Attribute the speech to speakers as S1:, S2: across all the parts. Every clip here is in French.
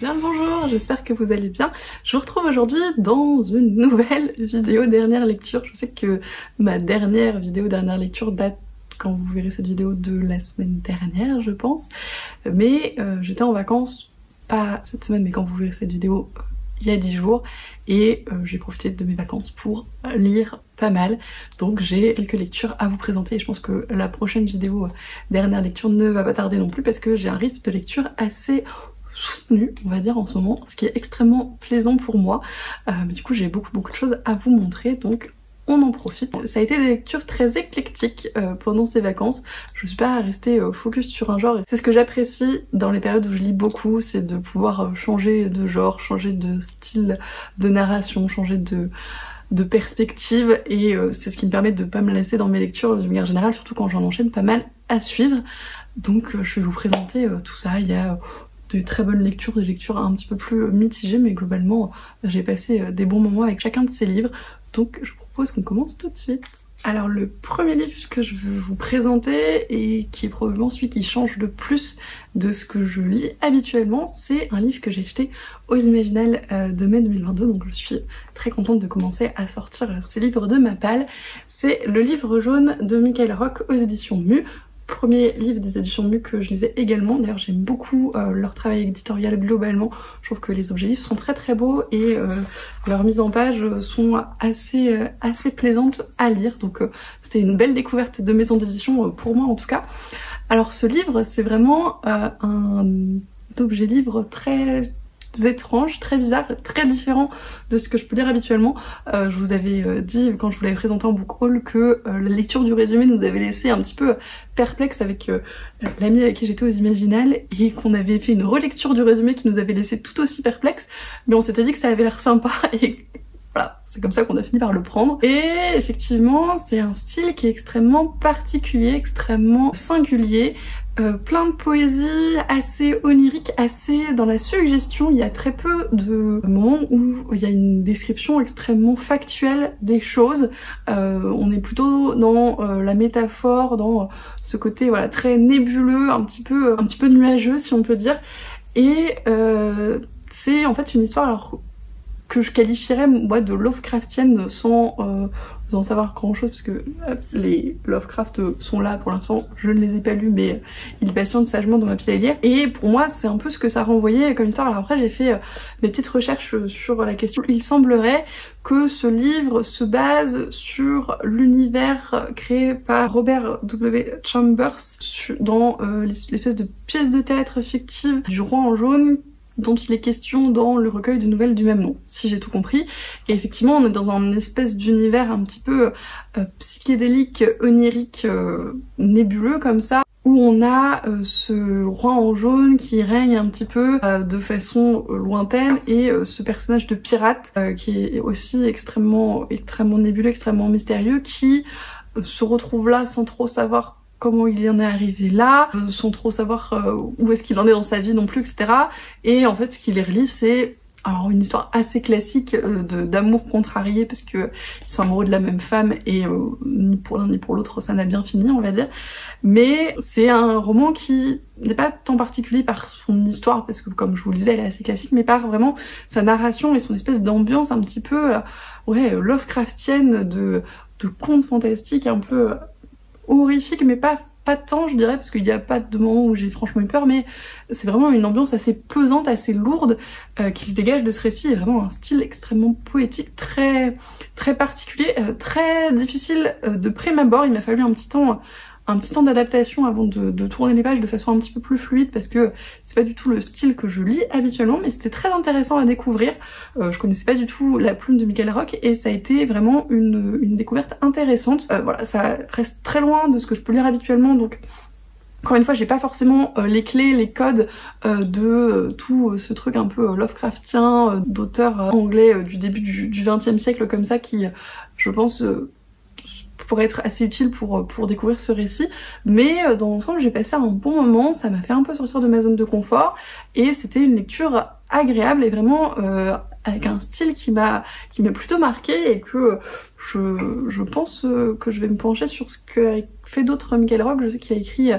S1: Bien le bonjour, j'espère que vous allez bien. Je vous retrouve aujourd'hui dans une nouvelle vidéo dernière lecture. Je sais que ma dernière vidéo dernière lecture date, quand vous verrez cette vidéo, de la semaine dernière je pense. Mais j'étais en vacances, pas cette semaine mais quand vous verrez cette vidéo il y a 10 jours. Et j'ai profité de mes vacances pour lire pas mal. Donc j'ai quelques lectures à vous présenter et je pense que la prochaine vidéo dernière lecture ne va pas tarder non plus parce que j'ai un rythme de lecture assez soutenu, on va dire, en ce moment, ce qui est extrêmement plaisant pour moi. Mais du coup j'ai beaucoup de choses à vous montrer, donc on en profite. Ça a été des lectures très éclectiques pendant ces vacances. Je suis pas restée focus sur un genre et c'est ce que j'apprécie dans les périodes où je lis beaucoup, c'est de pouvoir changer de genre, changer de style de narration, changer de perspective, et c'est ce qui me permet de pas me lasser dans mes lectures de manière générale, surtout quand j'en enchaîne pas mal à suivre. Donc je vais vous présenter tout ça. Il y a des très bonnes lectures, des lectures un petit peu plus mitigées, mais globalement j'ai passé des bons moments avec chacun de ces livres, donc je propose qu'on commence tout de suite. Alors le premier livre que je veux vous présenter, et qui est probablement celui qui change le plus de ce que je lis habituellement, c'est un livre que j'ai acheté aux Imaginales de mai 2022, donc je suis très contente de commencer à sortir ces livres de ma palle. C'est Le Livre Jaune de Michael Rock aux éditions Mu. Premier livre des éditions Mu que je lisais également. D'ailleurs j'aime beaucoup leur travail éditorial globalement. Je trouve que les objets livres sont très beaux et leurs mises en page sont assez plaisantes à lire. Donc c'était une belle découverte de maison d'édition pour moi en tout cas. Alors ce livre c'est vraiment un objet livre très étrange, très bizarre, très différent de ce que je peux lire habituellement. Je vous avais dit quand je vous l'avais présenté en book haul que la lecture du résumé nous avait laissé un petit peu perplexe avec l'ami avec qui j'étais aux Imaginales, et qu'on avait fait une relecture du résumé qui nous avait laissé tout aussi perplexe, mais on s'était dit que ça avait l'air sympa et voilà, c'est comme ça qu'on a fini par le prendre. Et effectivement, c'est un style qui est extrêmement particulier, extrêmement singulier, plein de poésie, assez onirique, assez dans la suggestion. Il y a très peu de moments où il y a une description extrêmement factuelle des choses. On est plutôt dans la métaphore, dans ce côté voilà très nébuleux, un petit peu nuageux si on peut dire. Et c'est en fait une histoire alors que je qualifierais moi de Lovecraftienne sans en savoir grand chose, parce que les Lovecraft sont là pour l'instant, je ne les ai pas lus mais ils patientent sagement dans ma pile à lire, et pour moi c'est un peu ce que ça renvoyait comme histoire. Alors après j'ai fait mes petites recherches sur la question. Il semblerait que ce livre se base sur l'univers créé par Robert W. Chambers dans l'espèce de pièce de théâtre fictive du Roi en jaune dont il est question dans le recueil de nouvelles du même nom, si j'ai tout compris. Et effectivement, on est dans un espèce d'univers un petit peu psychédélique, onirique, nébuleux comme ça, où on a ce roi en jaune qui règne un petit peu de façon lointaine, et ce personnage de pirate qui est aussi extrêmement nébuleux, extrêmement mystérieux, qui se retrouve là sans trop savoir comment il y en est arrivé là, sans trop savoir où est-ce qu'il en est dans sa vie non plus, etc. Et en fait ce qui les relie c'est alors une histoire assez classique d'amour contrarié, parce que ils sont amoureux de la même femme et ni pour l'un ni pour l'autre ça n'a bien fini on va dire. Mais c'est un roman qui n'est pas tant particulier par son histoire, parce que comme je vous le disais elle est assez classique, mais par vraiment sa narration et son espèce d'ambiance un petit peu Lovecraftienne de contes fantastiques un peu horrifique, mais pas tant je dirais, parce qu'il n'y a pas de moment où j'ai franchement eu peur, mais c'est vraiment une ambiance assez pesante, assez lourde qui se dégage de ce récit, et vraiment un style extrêmement poétique, très particulier, très difficile de prime abord. Il m'a fallu un petit temps d'adaptation avant de tourner les pages de façon un petit peu plus fluide, parce que c'est pas du tout le style que je lis habituellement, mais c'était très intéressant à découvrir. Je connaissais pas du tout la plume de Michael Rock et ça a été vraiment une découverte intéressante. Voilà, ça reste très loin de ce que je peux lire habituellement, donc encore une fois j'ai pas forcément les clés, les codes de tout ce truc un peu Lovecraftien d'auteurs anglais du début du XXe siècle comme ça, qui je pense pourrait être assez utile pour découvrir ce récit. Mais dans l'ensemble j'ai passé un bon moment, ça m'a fait un peu sortir de ma zone de confort et c'était une lecture agréable et vraiment avec un style qui m'a plutôt marqué et que je pense que je vais me pencher sur ce qu'a fait d'autres Miguel Roque. Je sais qu'il a écrit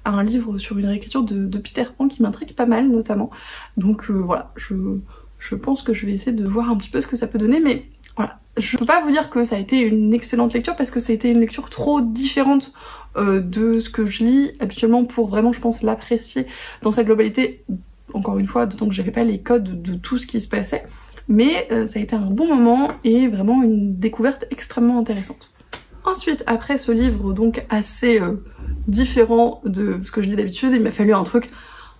S1: un livre sur une réécriture de Peter Pan qui m'intrigue pas mal notamment. Donc voilà, je pense que je vais essayer de voir un petit peu ce que ça peut donner, mais voilà. Je peux pas vous dire que ça a été une excellente lecture parce que ça a été une lecture trop différente de ce que je lis habituellement pour vraiment, je pense, l'apprécier dans sa globalité. Encore une fois, d'autant que j'avais pas les codes de tout ce qui se passait. Mais ça a été un bon moment et vraiment une découverte extrêmement intéressante. Ensuite, après ce livre donc assez différent de ce que je lis d'habitude, il m'a fallu un truc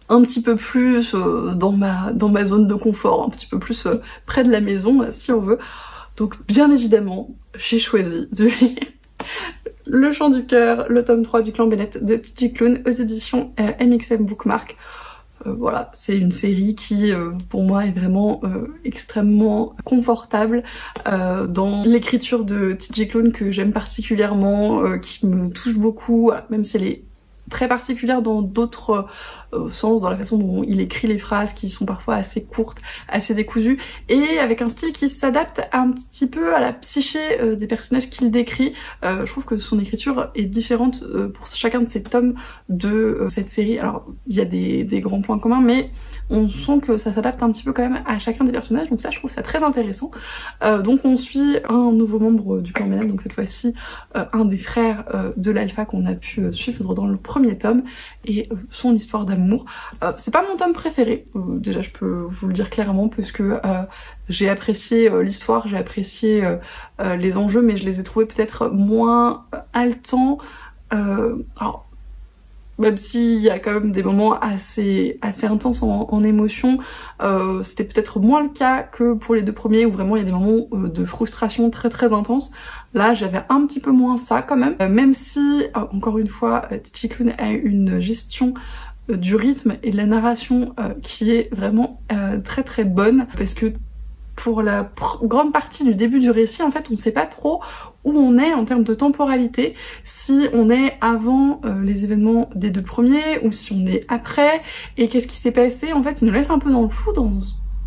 S1: un petit peu plus dans ma zone de confort, un petit peu plus près de la maison si on veut. Donc bien évidemment, j'ai choisi de lire Le Chant du Cœur, le tome 3 du Clan Bennett de TJ Klune aux éditions MXM Bookmark. Voilà, c'est une série qui pour moi est vraiment extrêmement confortable dans l'écriture de TJ Klune que j'aime particulièrement, qui me touche beaucoup, même si elle est très particulière dans d'autres sens, dans la façon dont il écrit les phrases qui sont parfois assez courtes, assez décousues, et avec un style qui s'adapte un petit peu à la psyché des personnages qu'il décrit. Je trouve que son écriture est différente pour chacun de ces tomes de cette série. Alors il y a des grands points communs, mais on sent que ça s'adapte un petit peu quand même à chacun des personnages, donc ça je trouve ça très intéressant. Donc on suit un nouveau membre du clan Bennett, donc cette fois-ci un des frères de l'Alpha qu'on a pu suivre dans le premier tome, et son histoire d'amour. C'est pas mon tome préféré, déjà je peux vous le dire clairement, parce que j'ai apprécié l'histoire, j'ai apprécié les enjeux, mais je les ai trouvés peut-être moins haletants. Alors, même s'il y a quand même des moments assez intenses en émotion, c'était peut-être moins le cas que pour les deux premiers où vraiment il y a des moments de frustration très intenses. Là j'avais un petit peu moins ça quand même si encore une fois TJ Klune a une gestion du rythme et de la narration qui est vraiment très bonne, parce que pour la grande partie du début du récit en fait on sait pas trop où on est en termes de temporalité, si on est avant les événements des deux premiers ou si on est après, et qu'est-ce qui s'est passé. En fait il nous laisse un peu dans le flou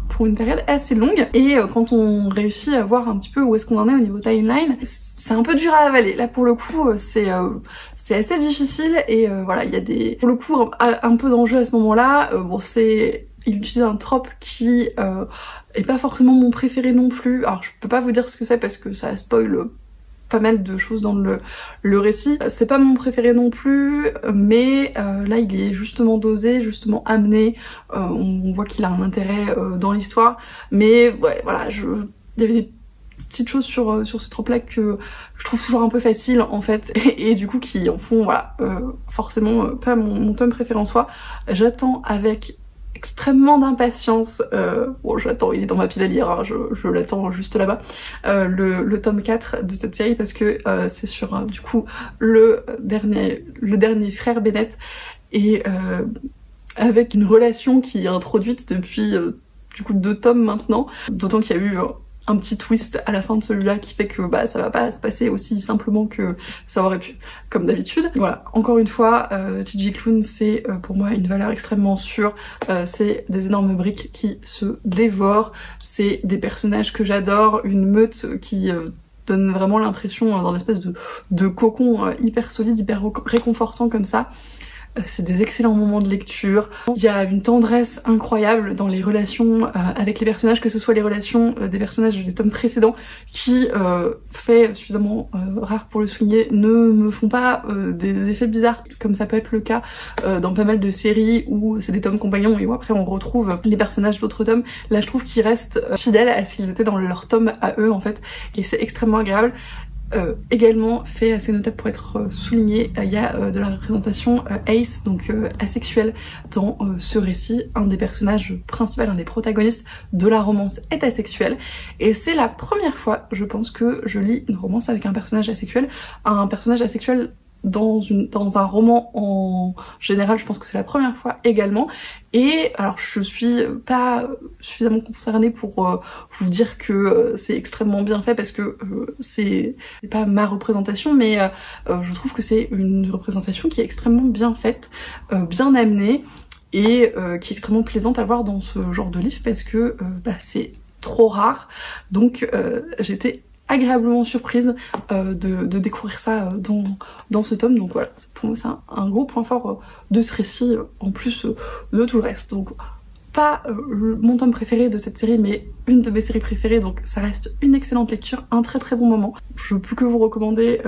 S1: pour une période assez longue, et quand on réussit à voir un petit peu où est-ce qu'on en est au niveau timeline, c'est un peu dur à avaler. Là pour le coup c'est assez difficile, et voilà, il y a pour le coup un peu d'enjeu à ce moment-là. Bon, il utilise un trope qui est pas forcément mon préféré non plus. Alors je peux pas vous dire ce que c'est parce que ça spoil pas mal de choses dans le récit. C'est pas mon préféré non plus, mais là il est justement dosé, justement amené. On voit qu'il a un intérêt dans l'histoire, mais ouais, voilà, il y avait des petites choses sur ce trope là que je trouve toujours un peu facile en fait, et du coup qui en font voilà forcément pas mon tome préféré en soi. J'attends avec extrêmement d'impatience, bon j'attends, il est dans ma pile à lire, hein, je l'attends juste là-bas, le tome 4 de cette série, parce que c'est sur du coup le dernier frère Bennett, et avec une relation qui est introduite depuis du coup 2 tomes maintenant, d'autant qu'il y a eu un petit twist à la fin de celui-là qui fait que bah ça va pas se passer aussi simplement que ça aurait pu, comme d'habitude. Voilà, encore une fois, TJ Klune c'est pour moi une valeur extrêmement sûre, c'est des énormes briques qui se dévorent, c'est des personnages que j'adore, une meute qui donne vraiment l'impression d'un espèce de cocon hyper solide, hyper réconfortant comme ça. C'est des excellents moments de lecture. Il y a une tendresse incroyable dans les relations avec les personnages, que ce soit les relations des personnages des tomes précédents qui, fait suffisamment rare pour le souligner, ne me font pas des effets bizarres comme ça peut être le cas dans pas mal de séries où c'est des tomes compagnons et où après on retrouve les personnages d'autres tomes. Là je trouve qu'ils restent fidèles à ce qu'ils étaient dans leur tome à eux en fait, et c'est extrêmement agréable. Également fait assez notable pour être souligné, il y a de la représentation Ace, donc asexuel dans ce récit. Un des personnages principaux, un des protagonistes de la romance est asexuel, et c'est la première fois je pense que je lis une romance avec un personnage asexuel. Un personnage asexuel dans un roman en général, je pense que c'est la première fois également. Et alors je suis pas suffisamment concernée pour vous dire que c'est extrêmement bien fait, parce que c'est pas ma représentation, mais je trouve que c'est une représentation qui est extrêmement bien faite, bien amenée, et qui est extrêmement plaisante à voir dans ce genre de livre, parce que c'est trop rare, donc j'étais agréablement surprise de découvrir ça dans ce tome. Donc voilà, pour moi c'est un gros point fort de ce récit, en plus de tout le reste. Donc pas mon tome préféré de cette série, mais une de mes séries préférées, donc ça reste une excellente lecture, un très très bon moment. Je peux que vous recommander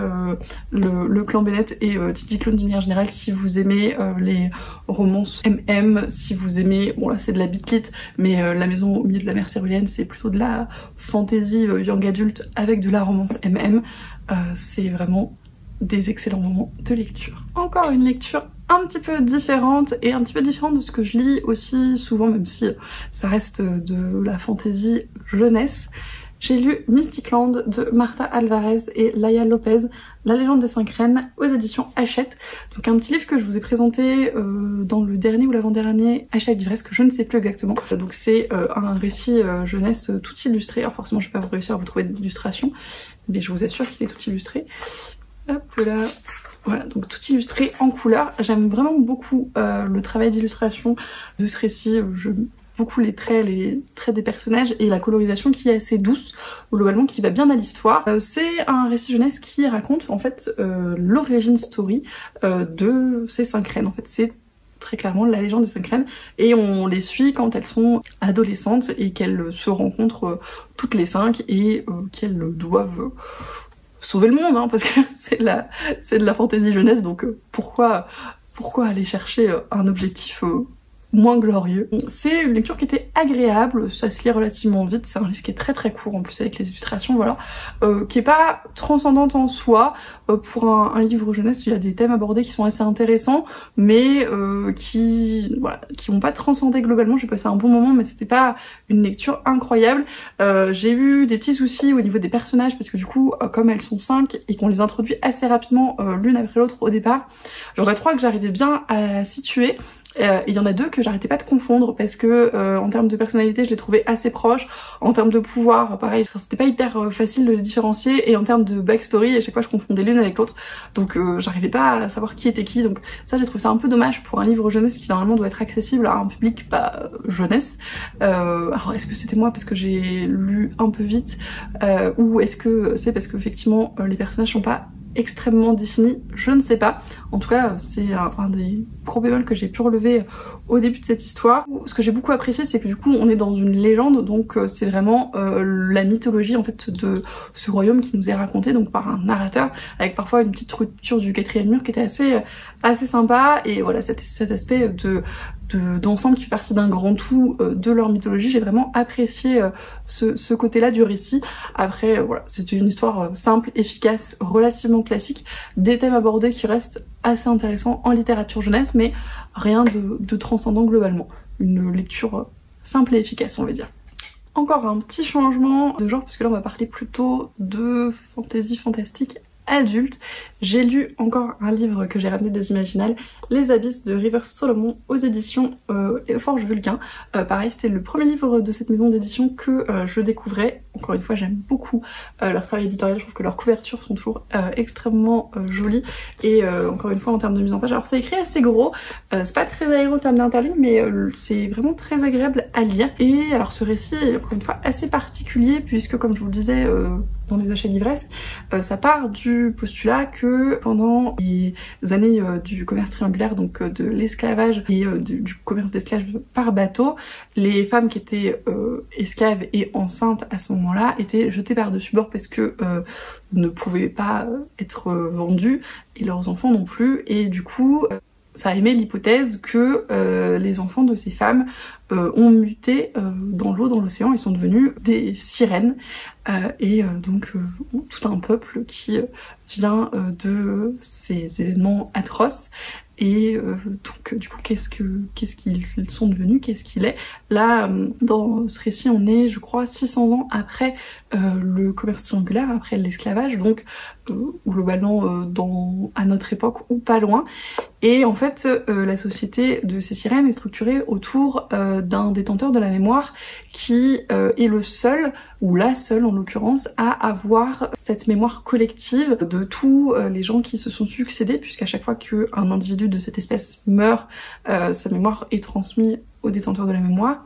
S1: le clan Bennett et Titi Clone d'une manière générale si vous aimez les romances MM, si vous aimez, bon là c'est de la bitlit, mais La maison au milieu de la mer céruléenne c'est plutôt de la fantasy young adulte avec de la romance MM, c'est vraiment des excellents moments de lecture. Encore une lecture un petit peu différente et un petit peu différente de ce que je lis aussi souvent, même si ça reste de la fantasy jeunesse. J'ai lu Mystic Land de Marta Alvarez et Laia Lopez, La légende des 5 reines, aux éditions Hachette. Donc un petit livre que je vous ai présenté dans le dernier ou l'avant-dernier Hachette Livresque, je ne sais plus exactement. Donc c'est un récit jeunesse tout illustré. Alors forcément je vais pas réussir à vous trouver d'illustration, mais je vous assure qu'il est tout illustré. Hop là. Voilà, donc tout illustré en couleur. J'aime vraiment beaucoup le travail d'illustration de ce récit. J'aime beaucoup les traits des personnages et la colorisation qui est assez douce, globalement qui va bien à l'histoire. C'est un récit jeunesse qui raconte en fait l'origin story de ces 5 reines. En fait, c'est très clairement la légende des 5 reines et on les suit quand elles sont adolescentes et qu'elles se rencontrent toutes les 5 et qu'elles doivent sauver le monde, hein, parce que c'est de la fantaisie jeunesse, donc pourquoi aller chercher un objectif moins glorieux. C'est une lecture qui était agréable, ça se lit relativement vite, c'est un livre qui est très très court en plus avec les illustrations, voilà, qui est pas transcendante en soi. Pour un livre jeunesse, il y a des thèmes abordés qui sont assez intéressants, mais qui vont pas transcender globalement. J'ai passé un bon moment, mais c'était pas une lecture incroyable. J'ai eu des petits soucis au niveau des personnages, parce que du coup, comme elles sont 5 et qu'on les introduit assez rapidement l'une après l'autre au départ, j'en ai 3 que j'arrivais bien à situer. Il y en a 2 que j'arrêtais pas de confondre parce que en termes de personnalité je les trouvais assez proches, en termes de pouvoir pareil, c'était pas hyper facile de les différencier, et en termes de backstory à chaque fois je confondais l'une avec l'autre, donc j'arrivais pas à savoir qui était qui. Donc ça j'ai trouvé ça un peu dommage pour un livre jeunesse qui normalement doit être accessible à un public pas jeunesse. Alors est-ce que c'était moi parce que j'ai lu un peu vite, ou est-ce que c'est parce que effectivement les personnages sont pas extrêmement défini, je ne sais pas. En tout cas, c'est un des gros bémols que j'ai pu relever au début de cette histoire. Ce que j'ai beaucoup apprécié, c'est que du coup, on est dans une légende, donc c'est vraiment la mythologie en fait de ce royaume qui nous est raconté donc par un narrateur, avec parfois une petite rupture du 4e mur qui était assez sympa. Et voilà, cet aspect d'ensemble qui fait partie d'un grand tout de leur mythologie, j'ai vraiment apprécié ce côté-là du récit. Après voilà, c'est une histoire simple, efficace, relativement classique, des thèmes abordés qui restent assez intéressants en littérature jeunesse, mais rien de transcendant globalement. Une lecture simple et efficace, on va dire. Encore un petit changement de genre, parce que là on va parler plutôt de fantasy fantastique adulte. J'ai lu encore un livre que j'ai ramené des Imaginales, Les Abysses de River Solomon aux éditions Forge Vulcain. Pareil, c'était le premier livre de cette maison d'édition que je découvrais. Encore une fois, j'aime beaucoup leur travail éditorial, je trouve que leurs couvertures sont toujours extrêmement jolies, et encore une fois en termes de mise en page, alors c'est écrit assez gros, c'est pas très aéré en termes d'interligne, mais c'est vraiment très agréable à lire. Et alors ce récit est encore une fois assez particulier, puisque comme je vous le disais dans les achats livresques, ça part du postulat que pendant les années du commerce triangulaire, donc de l'esclavage et du commerce d'esclaves par bateau, les femmes qui étaient esclaves et enceintes à ce moment-là étaient jetées par-dessus bord parce que ne pouvaient pas être vendues, et leurs enfants non plus, et du coup ça émet l'hypothèse que les enfants de ces femmes ont muté dans l'eau, dans l'océan, ils sont devenus des sirènes, et donc tout un peuple qui vient de ces événements atroces. Et donc du coup qu'est-ce qu'ils sont devenus, qu'est-ce qu'il est. Là dans ce récit on est je crois 600 ans après le commerce triangulaire, après l'esclavage, donc globalement à notre époque ou pas loin. Et en fait la société de ces sirènes est structurée autour d'un détenteur de la mémoire qui est le seul, ou la seule en l'occurrence, à avoir cette mémoire collective de tous les gens qui se sont succédés, puisqu'à chaque fois qu'un individu de cette espèce meurt, sa mémoire est transmise au détenteur de la mémoire.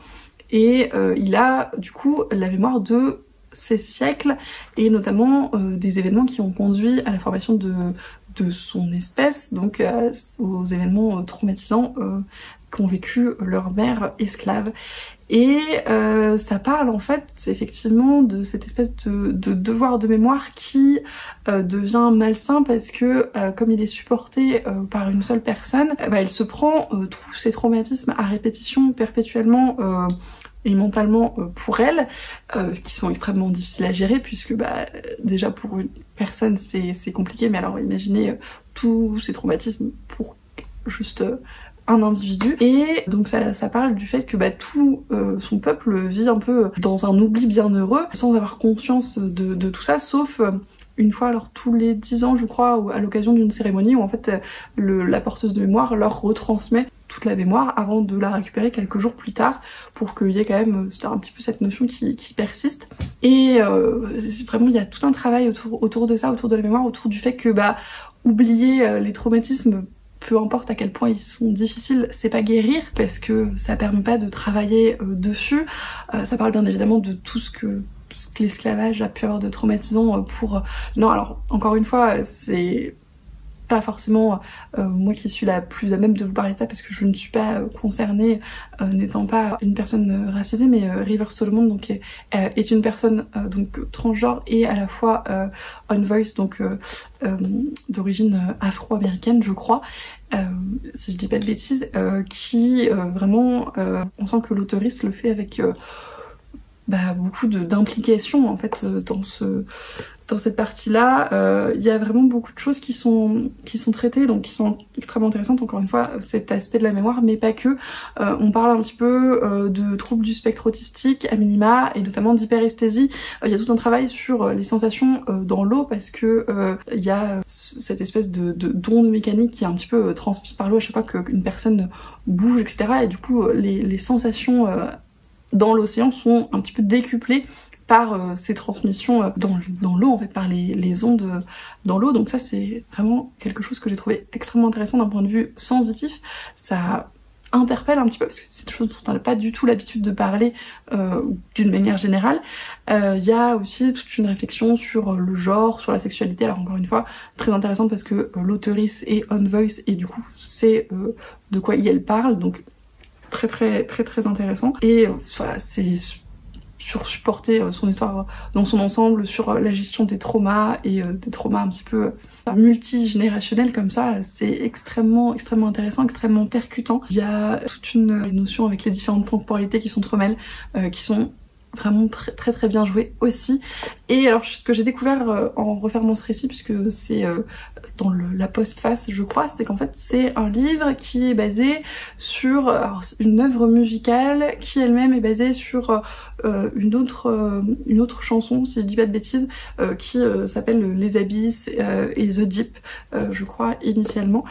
S1: et il a du coup la mémoire de ces siècles et notamment des événements qui ont conduit à la formation de son espèce, donc aux événements traumatisants qu'ont vécu leurs mères esclaves. Et ça parle en fait effectivement de cette espèce de devoir de mémoire qui devient malsain parce que comme il est supporté par une seule personne, elle se prend tous ces traumatismes à répétition perpétuellement et mentalement pour elle, qui sont extrêmement difficiles à gérer puisque déjà pour une personne c'est compliqué, mais alors imaginez tous ces traumatismes pour juste un individu. Et donc ça parle du fait que tout son peuple vit un peu dans un oubli bienheureux sans avoir conscience de tout ça, sauf une fois alors tous les 10 ans je crois, ou à l'occasion d'une cérémonie où en fait la porteuse de mémoire leur retransmet toute la mémoire avant de la récupérer quelques jours plus tard pour qu'il y ait quand même un petit peu cette notion qui persiste. Et vraiment il y a tout un travail autour de ça, autour de la mémoire, autour du fait que oublier les traumatismes, peu importe à quel point ils sont difficiles, c'est pas guérir parce que ça permet pas de travailler dessus. Ça parle bien évidemment de tout ce que l'esclavage a pu avoir de traumatisant pour... Non, alors encore une fois, c'est pas forcément moi qui suis la plus à même de vous parler de ça parce que je ne suis pas concernée n'étant pas une personne racisée, mais River Solomon donc est une personne donc transgenre et à la fois on voice, donc d'origine afro-américaine je crois, si je dis pas de bêtises, qui vraiment on sent que l'auteuriste le fait avec beaucoup d'implication en fait dans cette partie-là. Il y a vraiment beaucoup de choses qui sont traitées, donc qui sont extrêmement intéressantes, encore une fois, cet aspect de la mémoire, mais pas que. On parle un petit peu de troubles du spectre autistique, à minima, et notamment d'hyperesthésie. Il y a tout un travail sur les sensations dans l'eau, parce que il y a cette espèce d'onde mécanique qui est un petit peu transmise par l'eau à chaque fois qu'une personne bouge, etc. Et du coup, les sensations dans l'océan sont un petit peu décuplées par ces transmissions dans l'eau, en fait, par les ondes dans l'eau. Donc ça, c'est vraiment quelque chose que j'ai trouvé extrêmement intéressant d'un point de vue sensitif. Ça interpelle un petit peu, parce que c'est des choses dont on n'a pas du tout l'habitude de parler d'une manière générale. Il y a aussi toute une réflexion sur le genre, sur la sexualité. Alors encore une fois, très intéressante parce que l'auteurice est on voice et du coup, c'est de quoi elle parle. Donc très intéressant. Et voilà, c'est sur supporter son histoire dans son ensemble, sur la gestion des traumas et des traumas un petit peu multigénérationnels comme ça. C'est extrêmement intéressant, extrêmement percutant. Il y a toute une notion avec les différentes temporalités qui s'entremêlent, qui sont vraiment très bien joué aussi. Et alors ce que j'ai découvert en refermant ce récit, puisque c'est dans la postface je crois, c'est qu'en fait c'est un livre qui est basé sur une œuvre musicale qui elle-même est basée sur une autre chanson, si je dis pas de bêtises, qui s'appelle Les Abysses et The Deep, je crois initialement.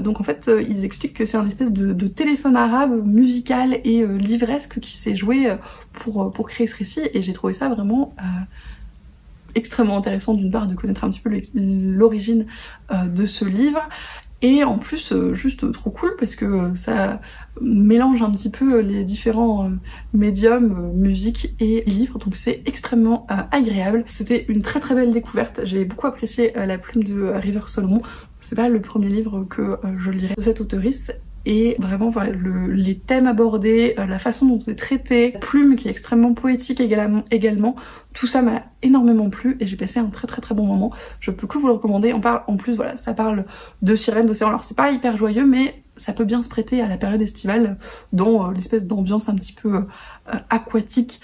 S1: Donc en fait ils expliquent que c'est un espèce de téléphone arabe musical et livresque qui s'est joué pour créer ce récit, et j'ai trouvé ça vraiment extrêmement intéressant, d'une part de connaître un petit peu l'origine de ce livre, et en plus juste trop cool parce que ça mélange un petit peu les différents médiums, musique et livres, donc c'est extrêmement agréable. C'était une très belle découverte, j'ai beaucoup apprécié la plume de River Solomon. C'est pas le premier livre que je lirai de cette auteurice. Et vraiment voilà, les thèmes abordés, la façon dont c'est traité, la plume qui est extrêmement poétique également, tout ça m'a énormément plu et j'ai passé un très bon moment. Je peux que vous le recommander. On parle en plus, voilà, ça parle de sirènes d'océan. Alors c'est pas hyper joyeux, mais ça peut bien se prêter à la période estivale dans l'espèce d'ambiance un petit peu aquatique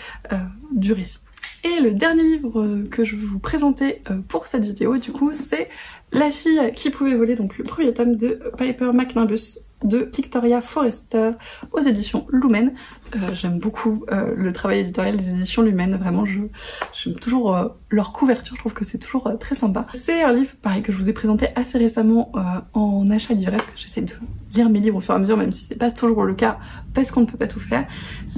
S1: du récit. Et le dernier livre que je vais vous présenter pour cette vidéo, du coup, c'est La fille qui pouvait voler, donc le premier tome de Piper McNimbus de Victoria Forrester aux éditions Lumen. J'aime beaucoup le travail éditorial des éditions Lumen, vraiment j'aime toujours leur couverture, je trouve que c'est toujours très sympa. C'est un livre pareil que je vous ai présenté assez récemment en achat livresque. J'essaie de lire mes livres au fur et à mesure, même si c'est pas toujours le cas parce qu'on ne peut pas tout faire.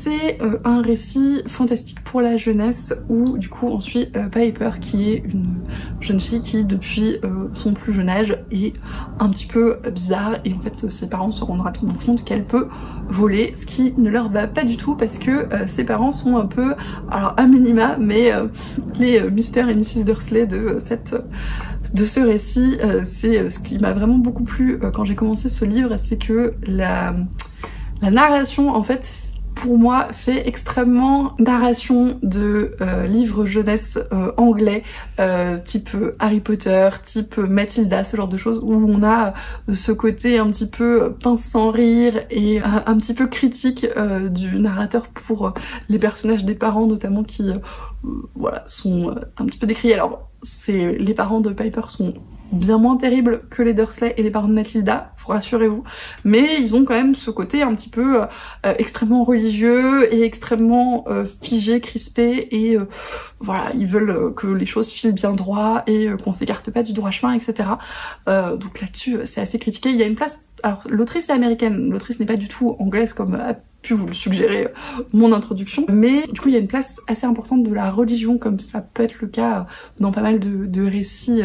S1: C'est un récit fantastique pour la jeunesse où du coup on suit Piper qui est une jeune fille qui depuis son plus jeune âge est un petit peu bizarre et en fait ses parents se rendent rapidement compte qu'elle peut voler, ce qui ne leur va pas du tout parce que ses parents sont un peu, alors à minima, mais les Mr et Mrs Dursley de ce récit, c'est ce qui m'a vraiment beaucoup plu quand j'ai commencé ce livre, c'est que la narration en fait pour moi fait extrêmement narration de livres jeunesse anglais type Harry Potter, type Mathilda, ce genre de choses où on a ce côté un petit peu pince sans rire et un petit peu critique du narrateur pour les personnages des parents notamment qui voilà sont un petit peu décriés. Alors les parents de Piper sont bien moins terribles que les Dursley et les parents de Mathilda, rassurez-vous, mais ils ont quand même ce côté un petit peu extrêmement religieux et extrêmement figé, crispé et voilà, ils veulent que les choses filent bien droit et qu'on s'écarte pas du droit chemin, etc. Donc là-dessus c'est assez critiqué. Il y a une place, alors l'autrice est américaine, l'autrice n'est pas du tout anglaise comme a pu vous le suggérer mon introduction, mais du coup il y a une place assez importante de la religion comme ça peut être le cas dans pas mal de récits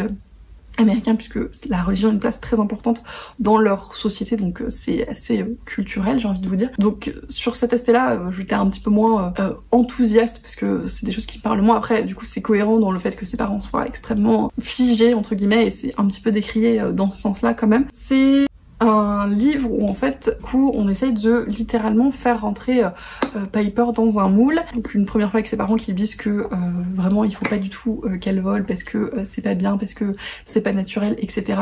S1: américains, puisque la religion a une place très importante dans leur société, donc c'est assez culturel, j'ai envie de vous dire. Donc sur cet aspect-là, j'étais un petit peu moins enthousiaste, parce que c'est des choses qui me parlent moins. Après, du coup, c'est cohérent dans le fait que ses parents soient extrêmement figés, entre guillemets, et c'est un petit peu décrié dans ce sens-là quand même. C'est un livre où en fait on essaye de littéralement faire rentrer Piper dans un moule. Donc une première fois avec ses parents qui lui disent que vraiment il faut pas du tout qu'elle vole parce que c'est pas bien, parce que c'est pas naturel, etc.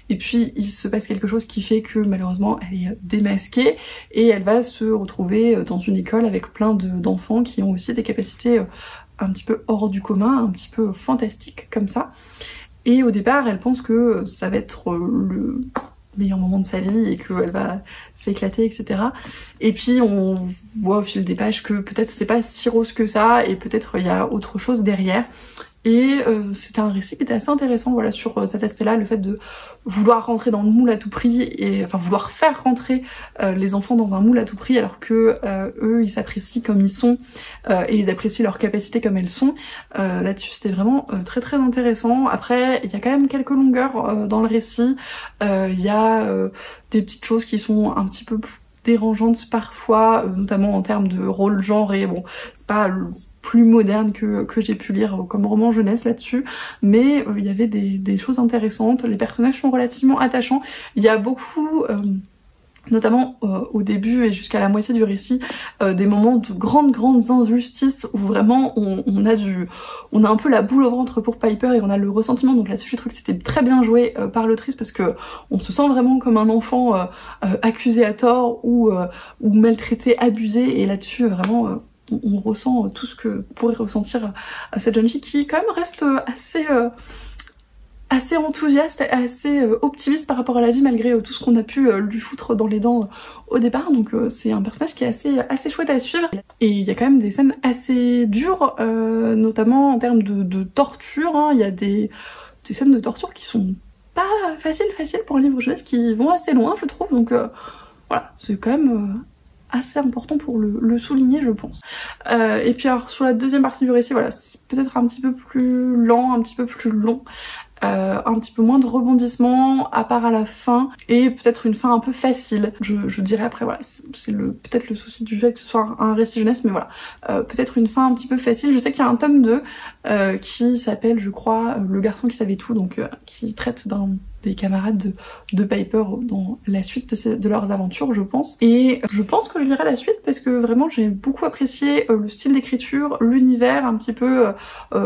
S1: Et puis il se passe quelque chose qui fait que malheureusement elle est démasquée et elle va se retrouver dans une école avec plein d'enfants qui ont aussi des capacités un petit peu hors du commun, un petit peu fantastiques comme ça. Et au départ elle pense que ça va être le meilleur moment de sa vie et qu'elle va s'éclater, etc. Et puis on voit au fil des pages que peut-être c'est pas si rose que ça et peut-être il y a autre chose derrière. Et c'était un récit qui était assez intéressant, voilà, sur cet aspect-là, le fait de vouloir rentrer dans le moule à tout prix et enfin vouloir faire rentrer les enfants dans un moule à tout prix alors que eux ils s'apprécient comme ils sont et ils apprécient leurs capacités comme elles sont. Là-dessus c'était vraiment très très intéressant. Après il y a quand même quelques longueurs dans le récit, il y a des petites choses qui sont un petit peu plus dérangeantes parfois, notamment en termes de rôle genre, et bon c'est pas plus moderne que j'ai pu lire comme roman jeunesse là-dessus, mais il y avait des choses intéressantes. Les personnages sont relativement attachants. Il y a beaucoup notamment au début et jusqu'à la moitié du récit, des moments de grandes injustices où vraiment on a un peu la boule au ventre pour Piper et on a le ressentiment. Donc là-dessus je trouve que c'était très bien joué par l'autrice parce que on se sent vraiment comme un enfant accusé à tort ou maltraité, abusé, et là-dessus vraiment on ressent tout ce que pourrait ressentir à cette jeune fille qui quand même reste assez enthousiaste, assez optimiste par rapport à la vie malgré tout ce qu'on a pu lui foutre dans les dents au départ. Donc c'est un personnage qui est assez chouette à suivre. Et il y a quand même des scènes assez dures, notamment en termes de torture, hein. Il y a des scènes de torture qui sont pas faciles pour un livre jeunesse, qui vont assez loin je trouve. Donc voilà, c'est quand même assez important pour le souligner je pense. Et puis alors sur la deuxième partie du récit, voilà, c'est peut-être un petit peu plus lent, un petit peu plus long. Un petit peu moins de rebondissements à part à la fin et peut-être une fin un peu facile, je dirais. Après voilà, c'est peut-être le souci du fait que ce soit un récit jeunesse, mais voilà, peut-être une fin un petit peu facile. Je sais qu'il y a un tome 2 qui s'appelle je crois Le garçon qui savait tout, donc qui traite des camarades de Piper dans la suite de leurs aventures je pense, et je pense que je lirai la suite parce que vraiment j'ai beaucoup apprécié le style d'écriture, l'univers un petit peu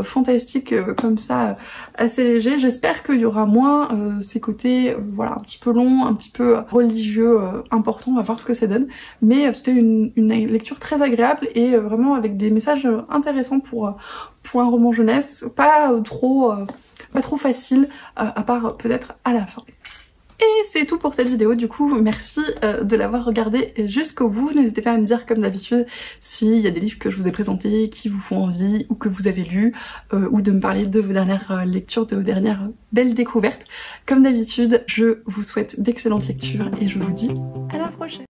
S1: fantastique comme ça, assez léger. J'espère qu'il y aura moins ces côtés voilà un petit peu longs, un petit peu religieux importants, on va voir ce que ça donne, mais c'était une lecture très agréable et vraiment avec des messages intéressants pour un roman jeunesse, pas trop facile, à part peut-être à la fin. Et c'est tout pour cette vidéo, du coup merci de l'avoir regardée jusqu'au bout. N'hésitez pas à me dire comme d'habitude s'il y a des livres que je vous ai présentés qui vous font envie ou que vous avez lus, ou de me parler de vos dernières lectures, de vos dernières belles découvertes. Comme d'habitude, je vous souhaite d'excellentes lectures et je vous dis à la prochaine.